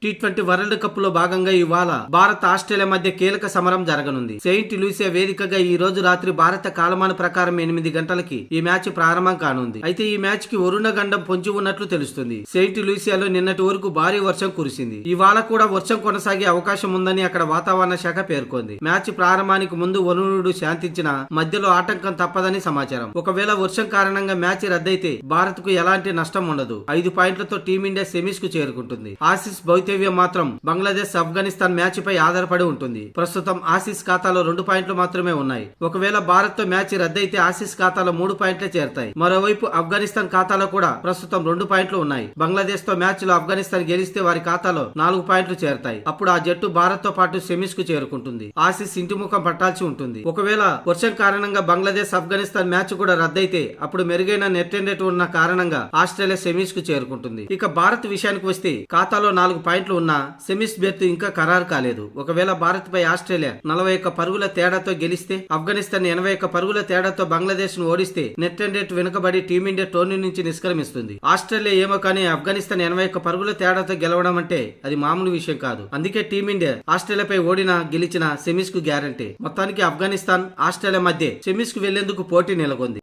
T20 world cup లో భాగంగా ఇవాళ భారత్ ఆస్ట్రేలియా మధ్య కీలక సమరం జరగనుంది. సెయింట్ లూసియా వేదికగా ఈ రోజు రాత్రి భారత కాలమాన ప్రకారం 8 గంటలకి ఈ మ్యాచ్ ప్రారంభం కానుంది. అయితే ఈ మ్యాచ్ కి వరుణ గండం పొంచి ఉన్నట్లు తెలుస్తుంది. సెయింట్ లూసియాలో నిన్నటి వరకు భారీ వర్షం కురిసింది. ఇవాళ కూడా వర్షం కొనసాగే అవకాశం ఉందని అక్కడ వాతావరణ శాఖ పేర్కొంది. మ్యాచ్ ప్రారంభానికి ముందు వరుణుడు శాంతించిన మధ్యలో ఆటంకం తప్పదని సమాచారం. ఒకవేళ వర్షం కారణంగా మ్యాచ్ రద్దయితే భారత్ కు ఎలాంటి నష్టం ఉండదు. 5 పాయింట్లతో టీమిండియా సెమీస్ కు చేరుకుంటుంది. ఆసీస్ భౌతవ్యం మాత్రం బంగ్లాదేశ్ ఆఫ్ఘనిస్తాన్ మ్యాచ్ పై ఆధారపడి ఉంటుంది. ప్రస్తుతం ఆసీస్ ఖాతాలో 2 పాయింట్లు మాత్రమే ఉన్నాయి. ఒకవేళ భారత్ తో మ్యాచ్ రద్దయితే ఆసీస్ ఖాతాలో 3 పాయింట్లే చేరతాయి. మరోవైపు ఆఫ్ఘనిస్తాన్ ఖాతాలో కూడా ప్రస్తుతం 2 పాయింట్లు ఉన్నాయి. బంగ్లాదేశ్ తో మ్యాచ్ లో ఆఫ్ఘనిస్తాన్ గెలిస్తే వారి ఖాతాలో 4 పాయింట్లు చేరతాయి. అప్పుడు ఆ జట్టు భారత్ తో పాటు సెమీస్ కు చేరుకుంటుంది. ఆసీస్ ఇంటి ముఖం పట్టాల్సి ఉంటుంది. ఒకవేళ వర్షం కారణంగా బంగ్లాదేశ్ ఆఫ్ఘనిస్తాన్ మ్యాచ్ కూడా రద్దయితే అప్పుడు మెరుగైన నెట్ రేట్ ఉన్న కారణంగా ఆస్ట్రేలియా సెమీస్ కు చేరుకుంటుంది. ఇక భారత్ విషయానికి వస్తే ఖాతాలో 4 పాయింట్లు ఉన్న సెమీస్ బెర్త్ ఇంకా ఖరారు కాలేదు. ఒకవేళ భారత్ పై ఆస్ట్రేలియా 41 పరుగుల తేడాతో గెలిస్తే, ఆఫ్ఘనిస్తాన్ 81 పరుగుల తేడాతో బంగ్లాదేశ్ ను ఓడిస్తే నెట్ రేట్ వెనుకబడి టీమిండియా టోర్నీ నుంచి నిష్క్రమిస్తుంది. ఆస్ట్రేలియా ఏమో కానీ ఆఫ్ఘనిస్తాన్ 81 పరుగుల తేడాతో గెలవడం అంటే అది మామూలు విషయం కాదు. అందుకే టీమిండియా ఆస్ట్రేలియాపై ఓడినా గెలిచిన సెమీస్ కు గ్యారంటీ. మొత్తానికి ఆఫ్ఘనిస్తాన్ ఆస్ట్రేలియా మధ్య సెమీస్ కు వెళ్లేందుకు పోటీ నెలకొంది.